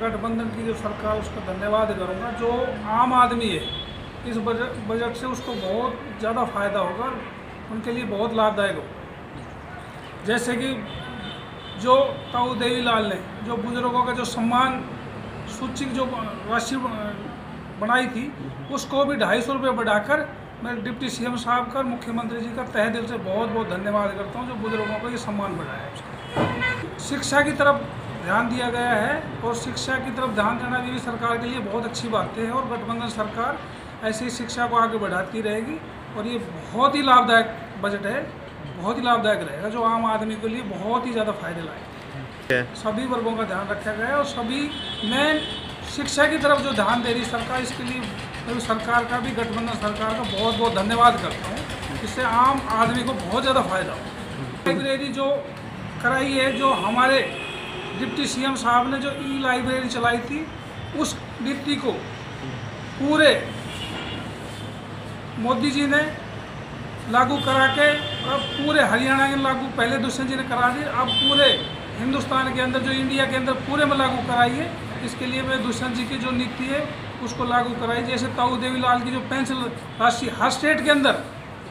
गठबंधन की जो सरकार उसका धन्यवाद करूँगा। जो आम आदमी है इस बजट से उसको बहुत ज़्यादा फायदा होगा, उनके लिए बहुत लाभदायक होगा। जैसे कि जो ताऊ देवीलाल ने जो बुजुर्गों का जो सम्मान सूची जो राशि बनाई थी उसको भी 250 रुपये बढ़ाकर मैं डिप्टी सीएम साहब का, मुख्यमंत्री जी का तहे दिल से बहुत बहुत धन्यवाद करता हूँ जो बुजुर्गों का ये सम्मान बढ़ाया है उसका। शिक्षा की तरफ ध्यान दिया गया है और शिक्षा की तरफ ध्यान देना भी सरकार के लिए बहुत अच्छी बातें हैं और गठबंधन सरकार ऐसे ही शिक्षा को आगे बढ़ाती रहेगी और ये बहुत ही लाभदायक बजट है, बहुत ही लाभदायक रहेगा जो आम आदमी के लिए बहुत ही ज़्यादा फायदे लाएगा। सभी वर्गों का ध्यान रखा गया है और सभी मेन शिक्षा की तरफ जो ध्यान दे रही सरकार, इसके लिए मैं सरकार का भी, गठबंधन सरकार का बहुत बहुत धन्यवाद करता हूँ। इससे आम आदमी को बहुत ज़्यादा फायदा हो। लाइब्रेरी जो कराई है, जो हमारे डिप्टी सीएम साहब ने जो ई लाइब्रेरी चलाई थी, उस नीति को पूरे मोदी जी ने लागू करा के अब पूरे हरियाणा में लागू, पहले दुष्यंत जी ने करा दी, अब पूरे हिंदुस्तान के अंदर, जो इंडिया के अंदर पूरे में लागू कराई है। इसके लिए मैं दुष्यंत जी की जो नीति है उसको लागू कराई। जैसे ताऊ देवीलाल की जो पेंशन राशि हर स्टेट के अंदर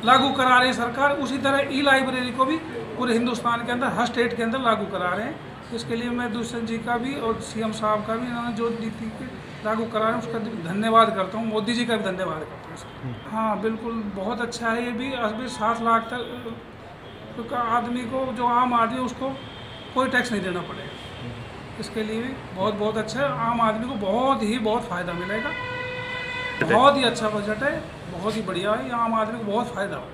लागू करा रही है सरकार, उसी तरह ई लाइब्रेरी को भी पूरे हिंदुस्तान के अंदर हर स्टेट के अंदर लागू करा रहे हैं। इसके लिए मैं दुष्यंत जी का भी और सीएम साहब का भी, इन्होंने जो नीति के लागू करा रहे हैं उसका धन्यवाद करता हूँ। मोदी जी का भी धन्यवाद करता हूँ। हाँ बिल्कुल, बहुत अच्छा है। ये भी अभी 7 लाख तक का आदमी को, जो आम आदमी, उसको कोई टैक्स नहीं देना पड़ेगा। इसके लिए भी बहुत बहुत अच्छा है, आम आदमी को बहुत फ़ायदा मिलेगा। बहुत ही अच्छा बजट है, बहुत ही बढ़िया है, आम आदमी को बहुत फ़ायदा होगा।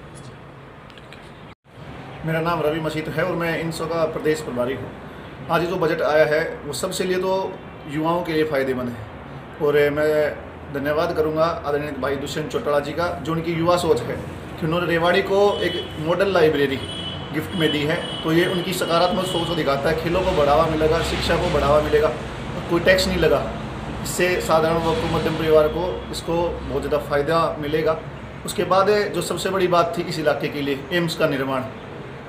मेरा नाम रवि मसीत है और मैं इनसो का प्रदेश प्रभारी हूँ। आज ये जो बजट आया है वो सबसे लिए तो युवाओं के लिए फ़ायदेमंद है और मैं धन्यवाद करूँगा आदरणीय भाई दुष्यंत चौटाला जी का, जो उनकी युवा सोच है कि उन्होंने रेवाड़ी को एक मॉडल लाइब्रेरी गिफ्ट में दी है। तो ये उनकी सकारात्मक सोच को दिखाता है। खेलों को बढ़ावा मिलेगा, शिक्षा को बढ़ावा मिलेगा, कोई टैक्स नहीं लगा। इससे साधारण वर्ग को, मध्यम परिवार को इसको बहुत ज़्यादा फ़ायदा मिलेगा। उसके बाद जो सबसे बड़ी बात थी इस इलाके के लिए एम्स का निर्माण,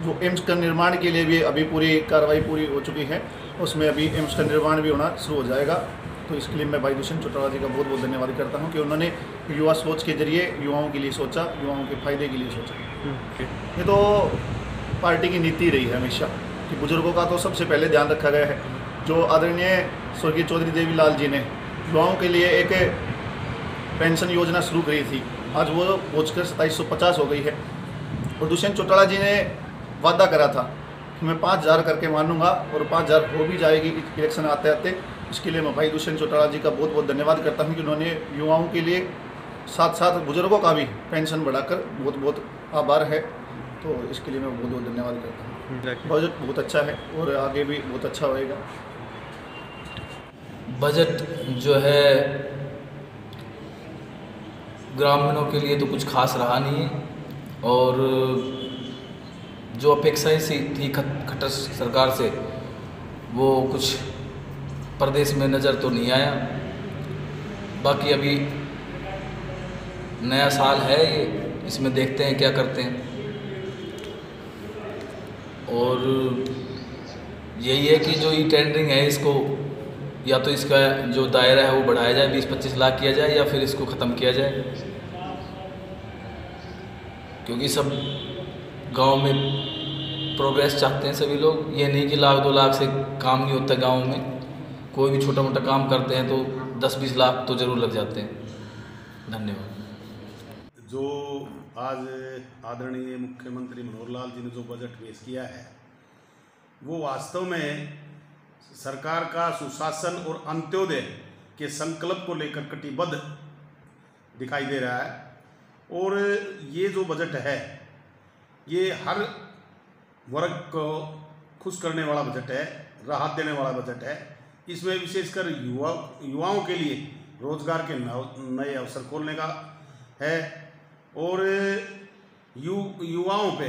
जो एम्स का निर्माण के लिए भी अभी पूरी कार्रवाई पूरी हो चुकी है, उसमें अभी एम्स का निर्माण भी होना शुरू हो जाएगा। तो इसके लिए मैं भाई दुष्यंत चौटाला जी का बहुत बहुत धन्यवाद करता हूँ कि उन्होंने युवा सोच के जरिए युवाओं के लिए सोचा, युवाओं के फायदे के लिए सोचा। ये तो पार्टी की नीति रही है हमेशा कि बुजुर्गों का तो सबसे पहले ध्यान रखा गया है। जो आदरणीय स्वर्गीय चौधरी देवीलाल जी ने युवाओं के लिए एक पेंशन योजना शुरू करी थी, आज वो पहुँचकर 2750 हो गई है। और दुष्यंत चौटाला जी ने वादा करा था कि मैं 5000 करके मानूंगा और 5000 हो भी जाएगी इलेक्शन आते आते। इसके लिए मैं भाई दुष्यंत चौटाला जी का बहुत बहुत धन्यवाद करता हूँ कि उन्होंने युवाओं के लिए साथ साथ बुजुर्गों का भी पेंशन बढ़ाकर बहुत बहुत आभार है। तो इसके लिए मैं बहुत बहुत धन्यवाद करता हूँ। बजट बहुत अच्छा है और आगे भी बहुत अच्छा होएगा। बजट जो है ग्रामीणों के लिए तो कुछ खास रहा नहीं है और जो अपेक्षाएं सी थी खट्टर सरकार से वो कुछ प्रदेश में नज़र तो नहीं आया। बाकी अभी नया साल है ये, इसमें देखते हैं क्या करते हैं। और यही है कि जो ये टेंडरिंग है इसको या तो इसका जो दायरा है वो बढ़ाया जाए, 20-25 लाख किया जाए, या फिर इसको ख़त्म किया जाए, क्योंकि सब गांव में प्रोग्रेस चाहते हैं सभी लोग। ये नहीं कि 1-2 लाख से काम नहीं होता गांव में, कोई भी छोटा मोटा काम करते हैं तो 10-20 लाख तो ज़रूर लग जाते हैं। धन्यवाद। जो आज आदरणीय मुख्यमंत्री मनोहर लाल जी ने जो बजट पेश किया है वो वास्तव में सरकार का सुशासन और अंत्योदय के संकल्प को लेकर कटिबद्ध दिखाई दे रहा है। और ये जो बजट है ये हर वर्ग को खुश करने वाला बजट है, राहत देने वाला बजट है। इसमें विशेषकर युवाओं के लिए रोजगार के नए अवसर खोलने का है और युवाओं पे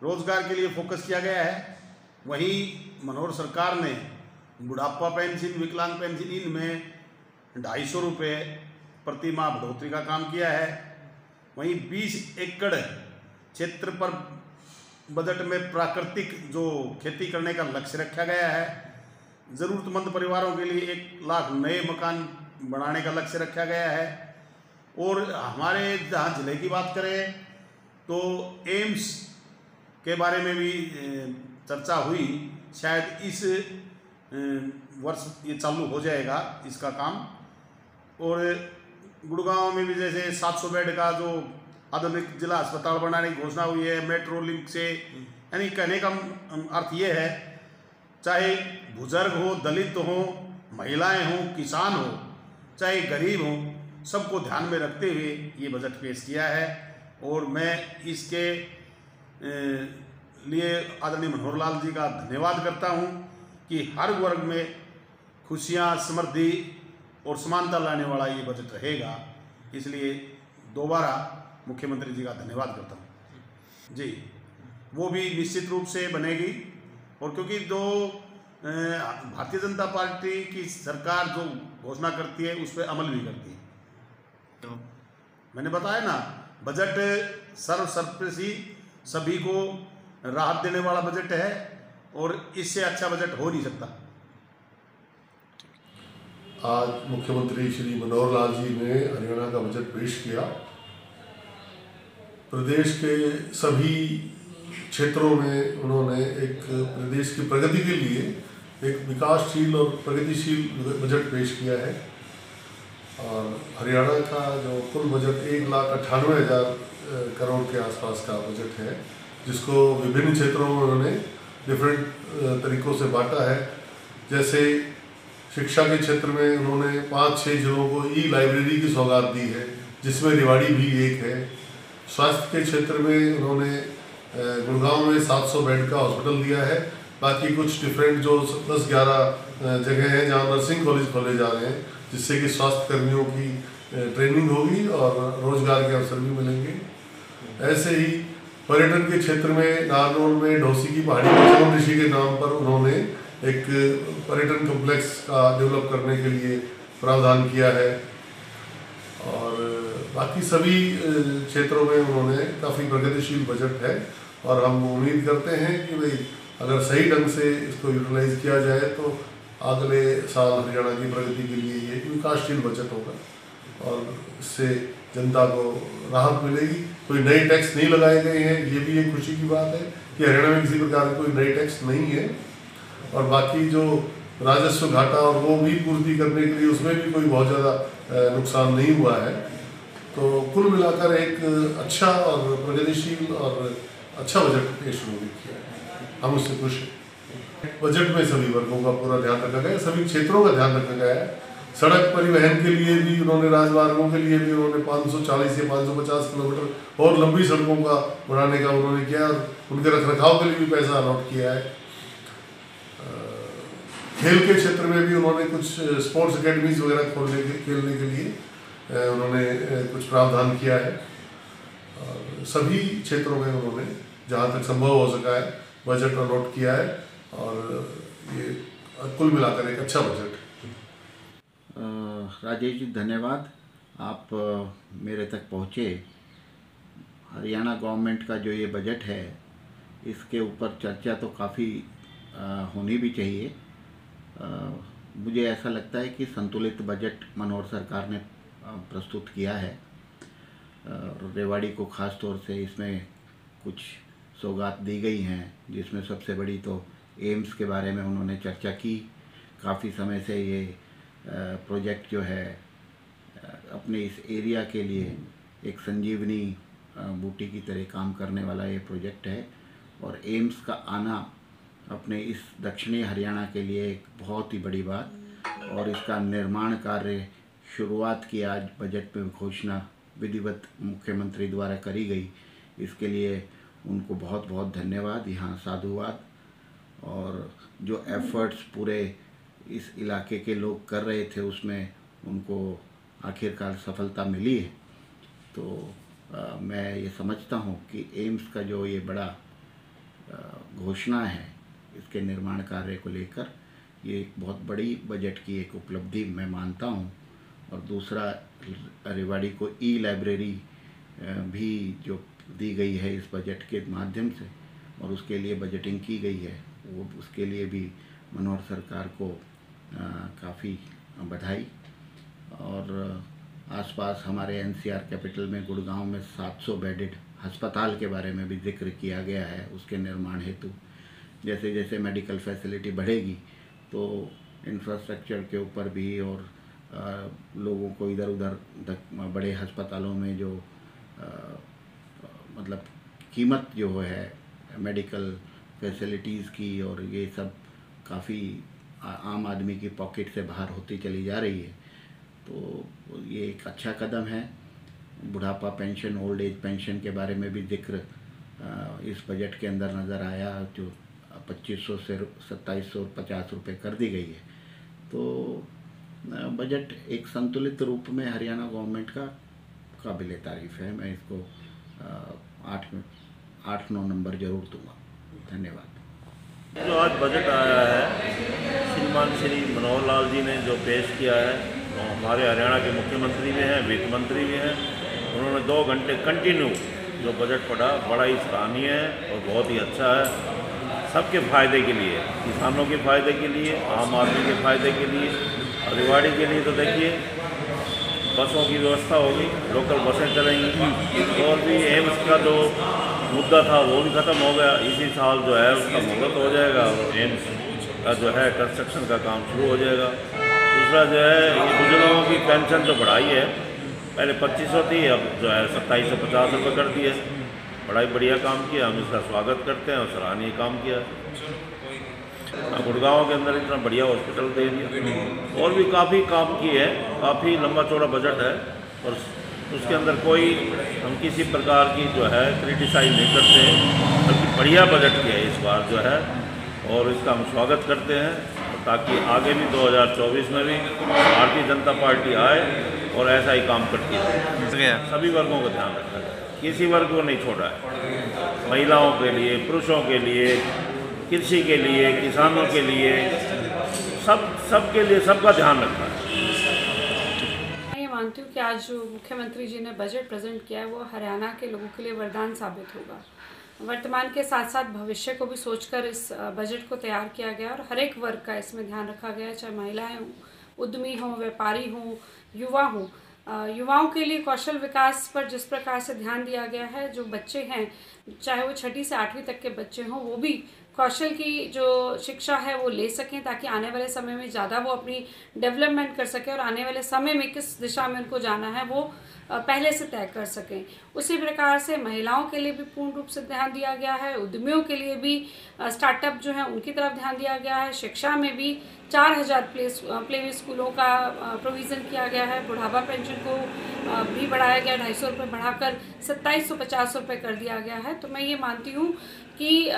रोजगार के लिए फोकस किया गया है। वहीं मनोहर सरकार ने बुढ़ापा पेंशन, विकलांग पेंशन, इनमें 250 रुपये प्रति माह बढ़ोतरी का काम किया है। वहीं 20 एकड़ क्षेत्र पर बजट में प्राकृतिक जो खेती करने का लक्ष्य रखा गया है ज़रूरतमंद परिवारों के लिए 1 लाख नए मकान बनाने का लक्ष्य रखा गया है। और हमारे जहाँ ज़िले की बात करें तो एम्स के बारे में भी चर्चा हुई। शायद इस वर्ष ये चालू हो जाएगा इसका काम। और गुड़गांव में भी जैसे 700 बेड का जो आधुनिक जिला अस्पताल बनाने की घोषणा हुई है मेट्रो लिंक से। यानी कहने का अर्थ ये है, चाहे बुजुर्ग हो, दलित हो, महिलाएं हो, किसान हो, चाहे गरीब हो, सबको ध्यान में रखते हुए ये बजट पेश किया है। और मैं इसके लिए आदरणीय मनोहर लाल जी का धन्यवाद करता हूँ कि हर वर्ग में खुशियाँ, समृद्धि और समानता लाने वाला ये बजट रहेगा। इसलिए दोबारा मुख्यमंत्री जी का धन्यवाद करता हूँ जी। वो भी निश्चित रूप से बनेगी। और क्योंकि जो भारतीय जनता पार्टी की सरकार जो घोषणा करती है उस पर अमल भी करती है। तो मैंने बताया ना, बजट सर्वस्पर्शी, सभी को राहत देने वाला बजट है और इससे अच्छा बजट हो नहीं सकता। आज मुख्यमंत्री श्री मनोहर लाल जी ने हरियाणा का बजट पेश किया। प्रदेश के सभी क्षेत्रों में उन्होंने एक प्रदेश की प्रगति के लिए एक विकासशील और प्रगतिशील बजट पेश किया है। और हरियाणा का जो कुल बजट 1,98,000 करोड़ के आसपास का बजट है, जिसको विभिन्न क्षेत्रों में उन्होंने डिफरेंट तरीक़ों से बांटा है। जैसे शिक्षा के क्षेत्र में उन्होंने 5-6 जिलों को ई-लाइब्रेरी की सौगात दी है, जिसमें रेवाड़ी भी एक है। स्वास्थ्य के क्षेत्र में उन्होंने गुड़गांव में 700 बेड का हॉस्पिटल दिया है। बाकी कुछ डिफरेंट जो 10-11 जगह हैं जहां नर्सिंग कॉलेज खोले जा रहे हैं, जिससे कि स्वास्थ्य कर्मियों की ट्रेनिंग होगी और रोजगार के अवसर भी मिलेंगे। ऐसे ही पर्यटन के क्षेत्र में नारनौल में ढोसी की पहाड़ी में चमन ऋषि के नाम पर उन्होंने एक पर्यटन कॉम्प्लेक्स का डेवलप करने के लिए प्रावधान किया है। और बाकी सभी क्षेत्रों में उन्होंने काफ़ी प्रगतिशील बजट है। और हम उम्मीद करते हैं कि भाई अगर सही ढंग से इसको यूटिलाइज किया जाए तो अगले साल हरियाणा की प्रगति के लिए ये विकासशील बजट होगा और इससे जनता को राहत मिलेगी। कोई नए टैक्स नहीं लगाए गए हैं, ये भी एक खुशी की बात है कि हरियाणा में किसी प्रकार के कोई नए टैक्स नहीं है। और बाकी जो राजस्व घाटा और वो भी पूर्ति करने के लिए उसमें भी कोई बहुत ज़्यादा नुकसान नहीं हुआ है। तो कुल मिलाकर एक अच्छा और प्रगतिशील और अच्छा बजट पेश होने किया है, हम उससे खुश हैं। बजट में सभी वर्गों का पूरा ध्यान रखा गया है, सभी क्षेत्रों का ध्यान रखा गया है। सड़क परिवहन के लिए भी उन्होंने, राजमार्गों के लिए भी उन्होंने 540 या 550 किलोमीटर और लंबी सड़कों का बढ़ाने का उन्होंने किया और उनके रखरखाव के लिए भी पैसा अलॉट किया है। खेल के क्षेत्र में भी उन्होंने कुछ स्पोर्ट्स अकेडमीज वगैरह खेलने के लिए उन्होंने कुछ प्रावधान किया है। और सभी क्षेत्रों में उन्होंने जहाँ तक संभव हो सका है बजट अलॉट किया है और ये कुल मिलाकर एक अच्छा बजट है। राजेश जी धन्यवाद, आप मेरे तक पहुँचे। हरियाणा गवर्नमेंट का जो ये बजट है इसके ऊपर चर्चा तो काफ़ी होनी भी चाहिए। मुझे ऐसा लगता है कि संतुलित बजट मनोहर सरकार ने प्रस्तुत किया है। रेवाड़ी को ख़ास तौर से इसमें कुछ सौगात दी गई हैं, जिसमें सबसे बड़ी तो एम्स के बारे में उन्होंने चर्चा की। काफ़ी समय से ये प्रोजेक्ट जो है अपने इस एरिया के लिए एक संजीवनी बूटी की तरह काम करने वाला ये प्रोजेक्ट है। और एम्स का आना अपने इस दक्षिणी हरियाणा के लिए एक बहुत ही बड़ी बात, और इसका निर्माण कार्य शुरुआत की आज बजट में घोषणा विधिवत मुख्यमंत्री द्वारा करी गई, इसके लिए उनको बहुत बहुत धन्यवाद, यहाँ साधुवाद। और जो एफर्ट्स पूरे इस इलाके के लोग कर रहे थे उसमें उनको आखिरकार सफलता मिली है। तो मैं ये समझता हूँ कि एम्स का जो ये बड़ा घोषणा है इसके निर्माण कार्य को लेकर, ये एक बहुत बड़ी बजट की एक उपलब्धि मैं मानता हूँ। और दूसरा, रेवाड़ी को ई-लाइब्रेरी भी जो दी गई है इस बजट के माध्यम से और उसके लिए बजटिंग की गई है, वो उसके लिए भी मनोहर सरकार को काफ़ी बधाई। और आसपास हमारे एनसीआर कैपिटल में गुड़गांव में 700 बेडेड अस्पताल के बारे में भी जिक्र किया गया है उसके निर्माण हेतु। जैसे जैसे मेडिकल फैसिलिटी बढ़ेगी तो इंफ्रास्ट्रक्चर के ऊपर भी और लोगों को इधर उधर बड़े अस्पतालों में जो मतलब कीमत जो है मेडिकल फैसिलिटीज़ की और ये सब काफ़ी आम आदमी की पॉकेट से बाहर होती चली जा रही है। तो ये एक अच्छा कदम है। बुढ़ापा पेंशन, ओल्ड एज पेंशन के बारे में भी जिक्र इस बजट के अंदर नज़र आया, जो 2500 से 2750 रुपये कर दी गई है। तो बजट एक संतुलित रूप में हरियाणा गवर्नमेंट का काबिल तारीफ़ है। मैं इसको 8-9 नंबर ज़रूर दूंगा। धन्यवाद। जो आज बजट आया है श्रीमान श्री मनोहर लाल जी ने जो पेश किया है, तो हमारे हरियाणा के मुख्यमंत्री भी हैं, वित्त मंत्री भी हैं। उन्होंने 2 घंटे कंटिन्यू जो बजट पढ़ा, बड़ा ही सराहनीय है और बहुत ही अच्छा है। सबके फ़ायदे के लिए, किसानों के फ़ायदे के लिए, आम आदमी के फ़ायदे के लिए और रिवाड़ी के लिए। तो देखिए बसों की व्यवस्था होगी, लोकल बसें चलेंगी और भी एम्स का जो मुद्दा था वो भी ख़त्म हो गया। इसी साल जो है उसका मुहूर्त हो जाएगा और एम्स का जो है कंस्ट्रक्शन का काम शुरू हो जाएगा। दूसरा जो है ये बुजुर्गों की पेंशन जो बढ़ाई है, पहले 2500 थी, अब जो है 2750 रुपये कर दी है। बड़ा ही बढ़िया काम किया, हम इसका स्वागत करते हैं और सराहनीय काम किया। गुड़गांव के अंदर इतना बढ़िया हॉस्पिटल दे दिया और भी काफ़ी काम किए है। काफ़ी लंबा चौड़ा बजट है और उसके अंदर कोई हम किसी प्रकार की जो है क्रिटिसाइज नहीं करते, बल्कि बढ़िया बजट किया है इस बार जो है और इसका हम स्वागत करते हैं, ताकि आगे भी 2024 में भी भारतीय जनता पार्टी आए और ऐसा ही काम करती है। सभी वर्गों का ध्यान रखा जाए, किसी वर्ग को नहीं छोड़ा है। महिलाओं के लिए, पुरुषों के लिए, कृषि के लिए, किसानों के लिए, सबके लिए सबका ध्यान रखा है। मैं ये मानती हूँ कि आज जो मुख्यमंत्री जी ने बजट प्रेजेंट किया है वो हरियाणा के लोगों के लिए वरदान साबित होगा। वर्तमान के साथ साथ भविष्य को भी सोचकर इस बजट को तैयार किया गया और हर एक वर्ग का इसमें ध्यान रखा गया, चाहे महिलाएं हों, उद्यमी हों, व्यापारी हों, युवा हों। युवाओं के लिए कौशल विकास पर जिस प्रकार से ध्यान दिया गया है, जो बच्चे हैं चाहे वो 6ठी से 8वीं तक के बच्चे हों, वो भी कौशल की जो शिक्षा है वो ले सकें, ताकि आने वाले समय में ज़्यादा वो अपनी डेवलपमेंट कर सकें और आने वाले समय में किस दिशा में उनको जाना है वो पहले से तय कर सकें। उसी प्रकार से महिलाओं के लिए भी पूर्ण रूप से ध्यान दिया गया है, उद्यमियों के लिए भी स्टार्टअप जो है उनकी तरफ ध्यान दिया गया है। शिक्षा में भी 4000 प्ले स्कूलों का प्रोविज़न किया गया है। बुढ़ापा पेंशन को भी बढ़ाया गया, 250 रुपये बढ़ाकर 2750 रुपये कर दिया गया है। तो मैं ये मानती हूँ कि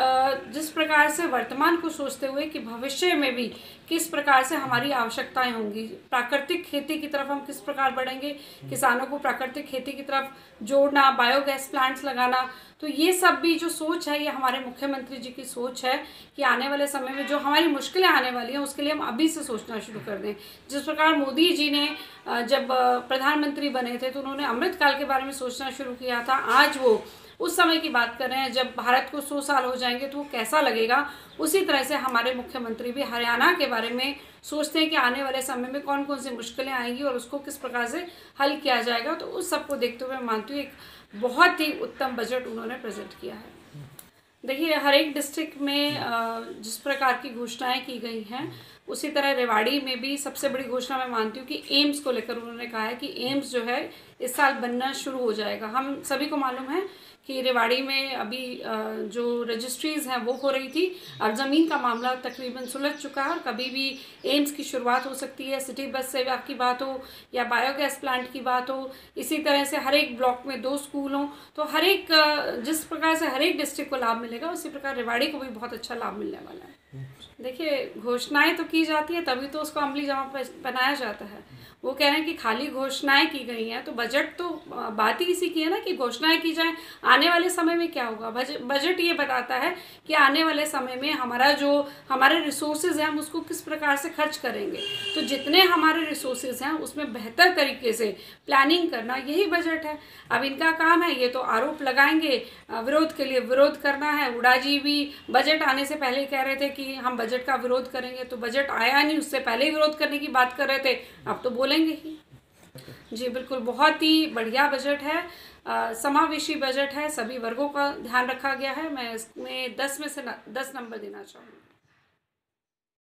जिस प्रकार से वर्तमान को सोचते हुए कि भविष्य में भी किस प्रकार से हमारी आवश्यकताएं होंगी, प्राकृतिक खेती की तरफ हम किस प्रकार बढ़ेंगे, किसानों को प्राकृतिक खेती की तरफ जोड़ना, बायोगैस प्लांट्स लगाना, तो ये सब भी जो सोच है ये हमारे मुख्यमंत्री जी की सोच है कि आने वाले समय में जो हमारी मुश्किलें आने वाली हैं उसके लिए हम अभी से सोचना शुरू कर दें। जिस प्रकार मोदी जी ने जब प्रधानमंत्री बने थे तो उन्होंने अमृतकाल के बारे में सोचना शुरू किया था। आज वो उस समय की बात कर रहे हैं जब भारत को 100 साल हो जाएंगे तो वो कैसा लगेगा। उसी तरह से हमारे मुख्यमंत्री भी हरियाणा के बारे में सोचते हैं कि आने वाले समय में कौन कौन सी मुश्किलें आएंगी और उसको किस प्रकार से हल किया जाएगा। तो उस सब को देखते हुए मानती हूँ एक बहुत ही उत्तम बजट उन्होंने प्रेजेंट किया है। देखिए, हर एक डिस्ट्रिक्ट में जिस प्रकार की घोषणाएं की गई हैं उसी तरह रेवाड़ी में भी सबसे बड़ी घोषणा मैं मानती हूँ कि एम्स को लेकर उन्होंने कहा है कि एम्स जो है इस साल बनना शुरू हो जाएगा। हम सभी को मालूम है कि रेवाड़ी में अभी जो रजिस्ट्रीज़ हैं वो हो रही थी, अब ज़मीन का मामला तकरीबन सुलझ चुका है और कभी भी एम्स की शुरुआत हो सकती है। सिटी बस सेवा की बात हो या बायोगैस प्लांट की बात हो, इसी तरह से हर एक ब्लॉक में 2 स्कूल हों, तो हर एक जिस प्रकार से हर एक डिस्ट्रिक्ट को लाभ मिलेगा उसी प्रकार रेवाड़ी को भी बहुत अच्छा लाभ मिलने वाला है। देखिए, घोषणाएं तो की जाती है तभी तो उसको अमली जमा बनाया जाता है। वो कह रहे हैं कि खाली घोषणाएं की गई हैं, तो बजट तो बात ही इसी की है ना कि घोषणाएं की जाएं, आने वाले समय में क्या होगा। बजट ये बताता है कि आने वाले समय में हमारे रिसोर्सेज हैं हम उसको किस प्रकार से खर्च करेंगे। तो जितने हमारे रिसोर्सेज हैं उसमें बेहतर तरीके से प्लानिंग करना यही बजट है। अब इनका काम है, ये तो आरोप लगाएंगे, विरोध के लिए विरोध करना है। हुड्डा जी भी बजट आने से पहले कह रहे थे कि कि हम बजट का विरोध करेंगे, तो बजट आया नहीं, उससे पहले ही विरोध करने की बात कर रहे थे, अब तो बोलेंगे ही। जी बिल्कुल, बहुत ही बढ़िया बजट है, समावेशी बजट है, सभी वर्गों का ध्यान रखा गया है। मैं इसमें 10 में से 10 नंबर देना चाहूँगी।